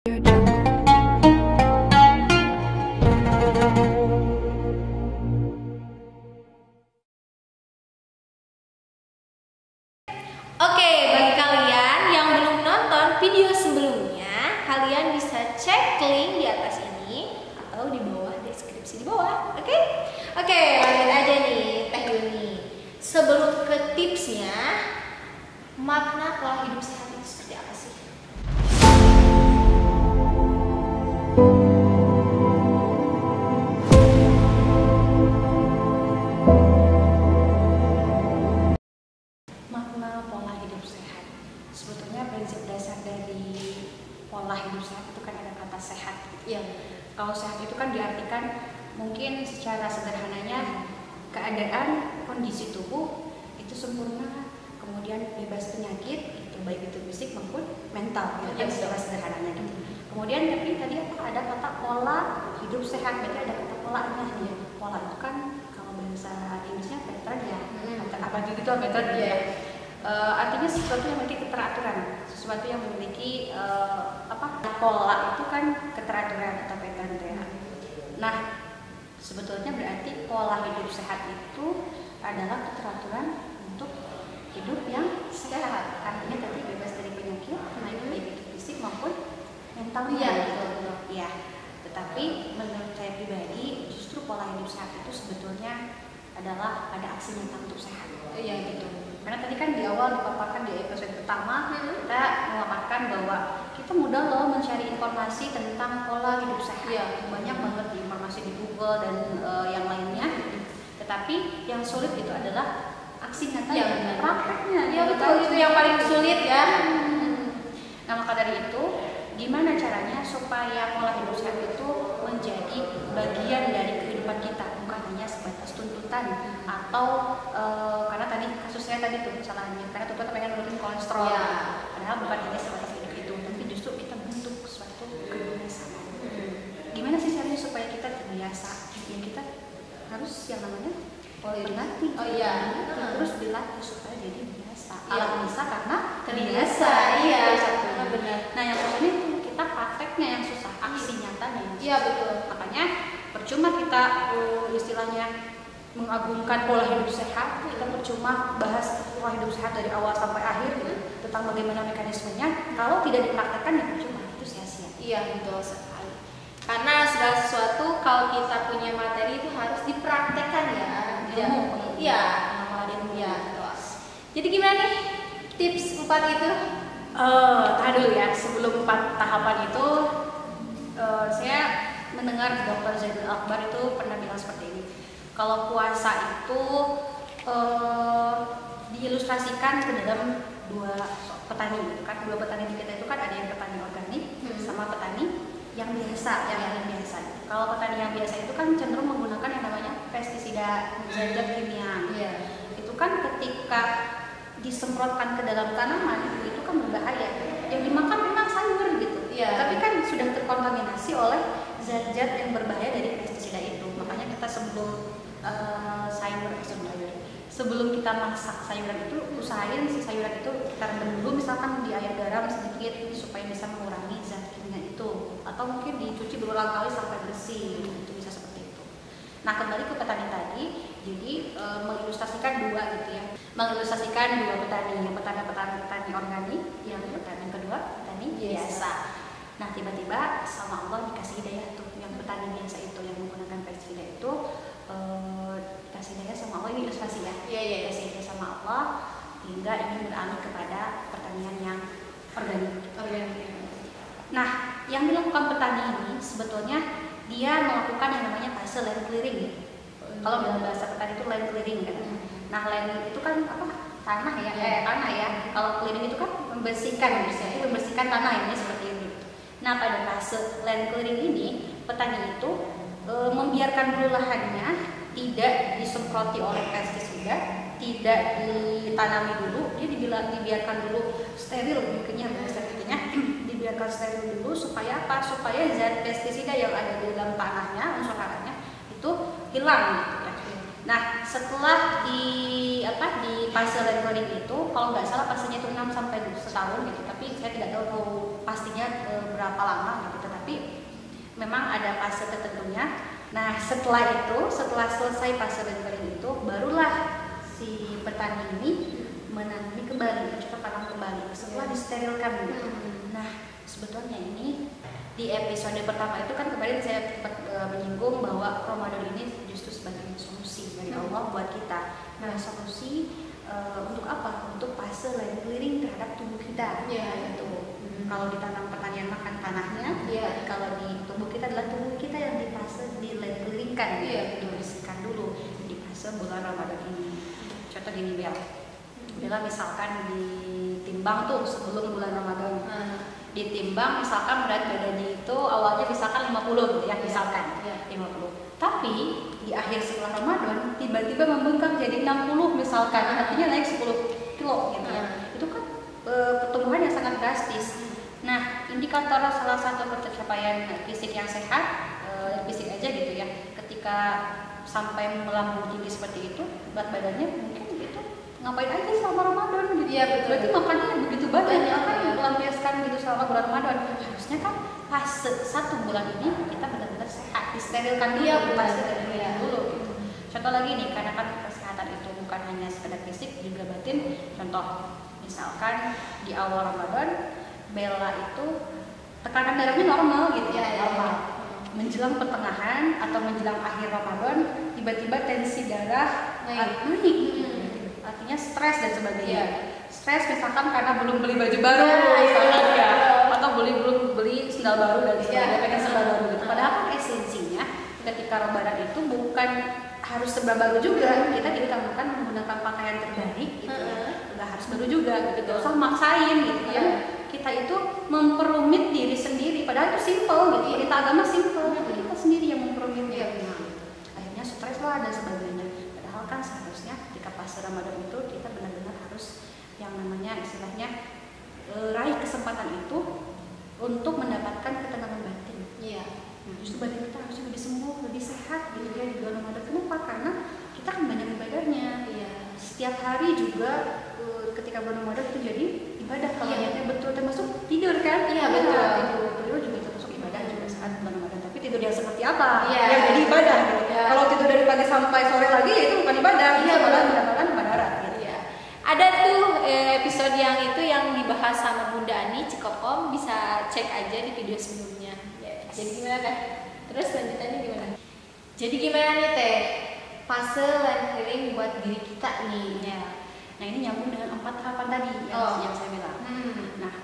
Oke, bagi kalian yang belum nonton video sebelumnya, kalian bisa cek link di atas ini atau di bawah deskripsi di bawah. Oke, lanjut aja nih Teh Yuni. Sebelum ke tipsnya, makna pola hidup sehat itu seperti apa sih? Makna pola hidup sehat. Sebetulnya prinsip dasar dari pola hidup sehat itu kan ada kata sehat gitu. Iya. Kalau sehat itu kan diartikan mungkin secara sederhananya keadaan kondisi tubuh itu sempurna, kemudian bebas penyakit, itu baik itu fisik maupun mental, itu kan secara sederhananya gitu. Kemudian tapi tadi ada kata pola hidup sehat, berarti ada kata polanya ya. Pola itu kan kalau bahasa Inggrisnya pattern ya, apa gitu pattern ya. Artinya sesuatu yang memiliki keteraturan, sesuatu yang memiliki pola itu kan keteraturan atau pattern ya. Nah, sebetulnya berarti pola hidup sehat itu adalah keteraturan untuk hidup yang sehat. Artinya tadi bebas dari penyakit, baik itu fisik maupun mental. Iya, betul. Ya. Tetapi menurut saya pribadi, justru pola hidup sehat itu sebetulnya adalah ada aksi nyata untuk sehat. Iya gitu. Karena tadi kan di awal dipaparkan di episode pertama kita memaparkan bahwa kita mudah loh mencari informasi tentang pola hidup sehat. Iya. Banyak banget di informasi di Google dan yang lainnya. Tetapi yang sulit itu adalah aksi nyata yang prakteknya. Iya betul, itu yang paling sulit ya. Nah maka dari itu, gimana caranya supaya pola hidup sehat itu menjadi bagian dari kehidupan kita, bukan hanya sebatas tuntutan atau karena tadi kasus saya tadi tuh kesalahannya, karena tuntutan pengen nurunin kolesterol, Ya. padahal bukan hanya sebatas hidup itu, tapi justru kita bentuk suatu kebiasaan. Gimana sih caranya supaya kita terbiasa? Ya kita harus yang namanya berlatih. Oh iya. Terus dilatih supaya jadi biasa. Iya. Alam bisa karena Terbiasa, iya. Satunya. Benar. Nah yang susahnya itu kita prakteknya yang susah, aksi nyatanya yang susah. Iya betul. Makanya percuma kita istilahnya mengagungkan pola hidup sehat, kita percuma bahas pola hidup sehat dari awal sampai akhir gitu, tentang bagaimana mekanismenya. Kalau tidak dipraktekkan ya percuma, itu sia-sia. Iya betul sekali. Karena segala sesuatu kalau kita punya materi itu harus dipraktekkan ya. Ilmu. Iya. Mengamalkan ilmu. Iya betul. Jadi gimana nih tips 4 itu? Tahan dulu ya, sebelum 4 tahapan itu saya mendengar Dr. Zaidul Akbar itu pernah bilang seperti ini. Kalau puasa itu diilustrasikan ke dalam dua petani gitu kan. Dua petani di kita itu kan ada yang petani organik sama petani yang biasa, yang biasa. Kalau petani yang biasa itu kan cenderung menggunakan yang namanya pestisida, zat kimia. Iya. Itu kan ketika disemprotkan ke dalam tanaman itu kan berbahaya. Yang dimakan memang sayur gitu. Iya. Tapi kan sudah terkontaminasi oleh zat-zat yang berbahaya dari pestisida itu. Makanya kita sebelum kita masak sayuran itu, usahain si sayuran itu kita rendam dulu misalkan di air garam sedikit supaya bisa mengurangi zat kimia itu. Atau mungkin dicuci berulang kali sampai bersih. Itu bisa seperti itu. Nah kembali ke petani tadi, jadi mengilustrasikan dua gitu ya. Mengilustrasikan dua petani, yang petani organik, yang petani kedua petani biasa. Nah tiba-tiba sama Allah dikasih hidayah tuh, yang petani biasa itu yang menggunakan pestisida itu dikasih hidayah sama Allah, ini ilustrasi ya. Iya. Dikasih hidayah sama Allah hingga ingin beralih kepada pertanian yang organik. Nah yang dilakukan petani ini sebetulnya dia melakukan yang namanya fase land clearing ya. Kalau dalam bahasa petani itu land clearing kan. Nah land itu kan apa? Tanah ya. Tanah ya. Kalau clearing itu kan membersihkan tanah ini seperti ini. Nah pada fase land clearing ini petani itu membiarkan dulu lahannya tidak disemproti oleh pestisida, tidak ditanami dulu, dia dibiarkan dulu steril mungkinnya dibiarkan steril dulu supaya apa? Supaya zat pestisida yang ada di dalam tanahnya, unsur tanahnya itu hilang gitu ya. Nah, setelah di fase leveling itu, kalau nggak salah fasenya itu 6 sampai setahun gitu, tapi saya tidak tahu pastinya berapa lama gitu, tetapi memang ada fase tertentunya. Nah, setelah selesai fase leveling itu, barulah si petani ini menanami kembali, bercocok tanam kembali setelah disterilkan gitu. Nah, sebetulnya ini di episode pertama itu kan kemarin saya sempat menyinggung bahwa Ramadan ini justru sebagai solusi dari Allah buat kita. Nah, solusi untuk apa? Untuk fase clearing terhadap tubuh kita. Gitu. Kalau ditanam pertanian makan tanahnya, kalau di tubuh kita adalah tubuh kita yang di fase clearingkan, dibersihkan dulu di fase bulan Ramadan ini. Contoh gini Bella misalkan ditimbang tuh sebelum bulan Ramadan. Ditimbang misalkan berat badannya itu awalnya misalkan 50 gitu ya, misalkan 50. Tapi di akhir setelah Ramadan tiba-tiba membengkak jadi 60 misalkan, artinya naik 10 kilo gitu ya. Itu kan pertumbuhan yang sangat drastis. Nah, indikator salah satu pencapaian fisik yang sehat, fisik aja gitu ya, ketika sampai melambung tinggi seperti itu, berat badannya mungkin gitu ngapain aja selama Ramadan gitu. Berarti makannya begitu banyak kan melampiaskan gitu selama bulan Ramadan. Harusnya kan pas 1 bulan ini kita benar-benar sehat, disterilkan dulu, dulu gitu. Contoh lagi nih, karena kan kesehatan itu bukan hanya sekedar fisik, juga batin. Contoh, misalkan di awal Ramadan Bella itu tekanan darahnya normal gitu normal. Menjelang pertengahan atau menjelang akhir Ramadan tiba-tiba tensi darah naik gitu. Artinya stres dan sebagainya. Stres misalkan karena belum beli baju baru misalkan ya, atau belum beli sendal baru dan sebagainya, pengen sendal baru gitu. Padahal kan esensinya ketika Ramadan itu bukan harus serba baru juga, kita diutamakan menggunakan pakaian terbaik gitu nggak harus baru juga gitu, nggak usah maksain gitu kan. Kita itu memperumit diri sendiri, padahal itu simple gitu, perintah agama simple, tapi kita sendiri yang memperumit diri. Akhirnya stres lah dan sebagainya. Padahal kan seharusnya ketika pas Ramadan itu kita benar-benar harus yang namanya istilahnya raih kesempatan itu untuk mendapatkan ketenangan batin. Nah, justru batin kita harusnya lebih sembuh, lebih sehat gitu ya di bulan Ramadan. Kenapa? Karena kita kan banyak ibadahnya. Setiap hari juga ketika bulan Ramadan itu jadi ibadah kalau niatnya betul, termasuk tidur kan? Tidur juga termasuk ibadah juga saat bulan Ramadan. Tapi tidur yang seperti apa? Yang jadi ibadah gitu. Kalau tidur dari pagi sampai sore lagi ya itu bukan ibadah, malah mendapatkan madarat gitu. Ada tuh episode yang itu yang dibahas sama Bunda Ani Cikokom, bisa cek aja di video sebelumnya. Jadi gimana Teh? Terus lanjutannya gimana? Jadi gimana nih Teh? Fase clearing buat diri kita nih. Nah, ini nyambung dengan 4 tahapan tadi yang saya bilang. Nah,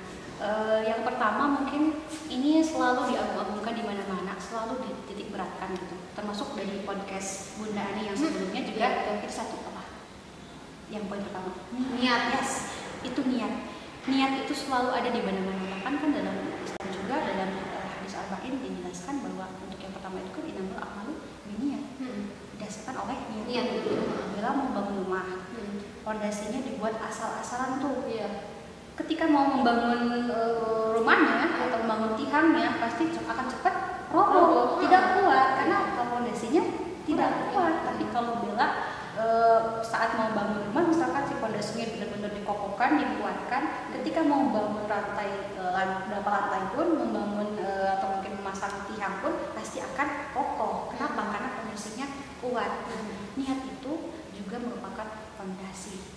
yang pertama mungkin ini selalu diagung-agungkan di mana-mana, selalu dititik beratkan gitu. Termasuk dari podcast Bunda Ani yang sebelumnya juga itu satu apa? Yang poin pertama, niat. Itu niat. Niat itu selalu ada di mana-mana. Bahkan kan dalam Islam juga dalam hadis Arba'in dijelaskan bahwa untuk yang pertama itu kan innamal a'malu binniyat. Didasarkan oleh niat. Bila mau bangun rumah, fondasinya dibuat asal-asalan tuh. Ketika mau membangun rumahnya atau membangun tiangnya pasti akan cepat roboh, tidak kuat karena fondasinya tidak kuat. Tapi kalau Bella saat mau bangun rumah misalkan si fondasinya benar-benar dikokohkan, dikuatkan, ketika mau bangun rantai berapa lantai pun, membangun atau mungkin memasang tiang pun pasti akan kokoh. Kenapa? Karena fondasinya kuat. Niat itu juga merupakan fondasi.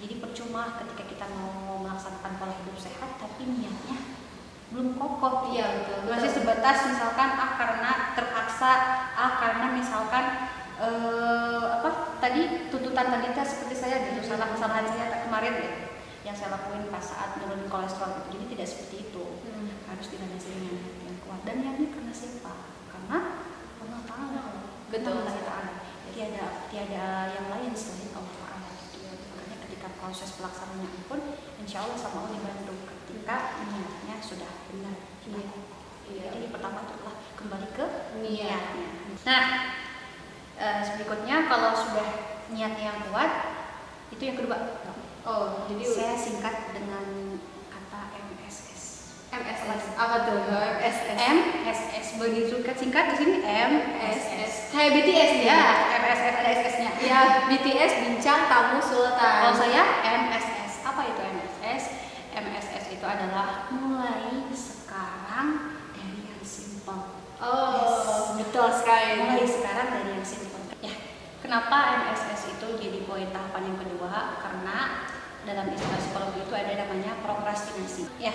Jadi percuma ketika kita mau melaksanakan pola hidup sehat tapi niatnya belum kokoh. Masih sebatas misalkan karena terpaksa, karena misalkan tadi tuntutan tadi seperti saya gitu, kesalahan saya kemarin ya yang saya lakuin pas saat nurunin kolesterol itu. Jadi tidak seperti itu. Harus dilandasi dengan hati yang kuat. Dan niatnya karena siapa? Karena Allah Ta'ala. Betul. Tiada yang lain selain Allah Ta'ala gitu. Makanya ketika proses pelaksanaannya pun insya Allah sama Allah dibantu ketika niatnya sudah benar. Jadi pertama itu adalah kembali ke niatnya. Nah, berikutnya kalau sudah niatnya yang kuat, itu yang kedua. Jadi saya singkat dengan kata MSS. Apa tuh? MSS. MSS bagi singkat di sini MSS. Kayak BTS Ya, ya. MSS ada SS-nya. Ya, BTS bincang tamu sultan. Kalau saya MSS. Apa itu MSS? MSS itu adalah mulai sekarang dari yang simple. Oh, betul sekali. Mulai sekarang dari yang simple. Ya, kenapa MSS itu jadi poin tahapan yang kedua? Karena dalam istilah psikologi itu ada namanya prokrastinasi. Ya,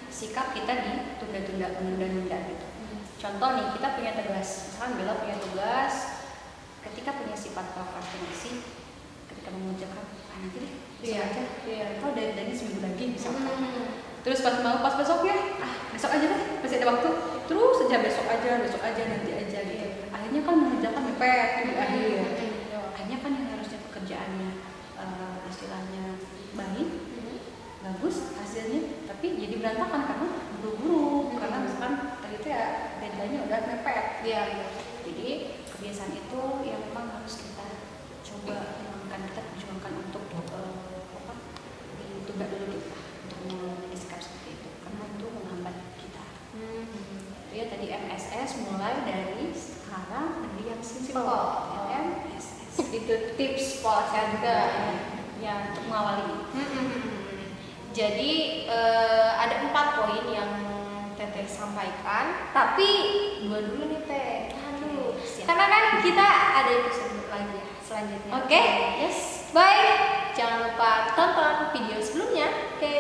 sikap kita ditunda-tunda, menunda-nunda gitu. Contoh nih, kita punya tugas. Misalkan Bella punya tugas, ketika punya sifat prokrastinasi, ketika mengucapkan nanti deh, besok aja. Atau dari seminggu lagi misalkan. Terus pas besoknya, besok aja deh, masih ada waktu. Terus saja besok aja, nanti aja gitu. Akhirnya kan mengerjakan mepet di akhir. Akhirnya kan yang harusnya pekerjaannya istilahnya baik, bagus hasilnya, tapi jadi berantakan karena buru-buru. Karena misalkan tadi itu ya deadline-nya udah mepet. Iya. Jadi kebiasaan itu yang memang harus kita coba kita perjuangkan untuk ditunda dulu gitu untuk memiliki sikap seperti itu karena itu menghambat kita. Ya tadi MSS mulai dari sekarang dari yang simple. MSS Itu tips pola center ya untuk mengawali. Jadi ada 4 poin yang Teteh sampaikan, tapi 2 dulu nih Teh. Aduh, karena kan kita ada episode lagi ya selanjutnya. Oke? Yes. Baik, jangan lupa tonton video sebelumnya. Oke.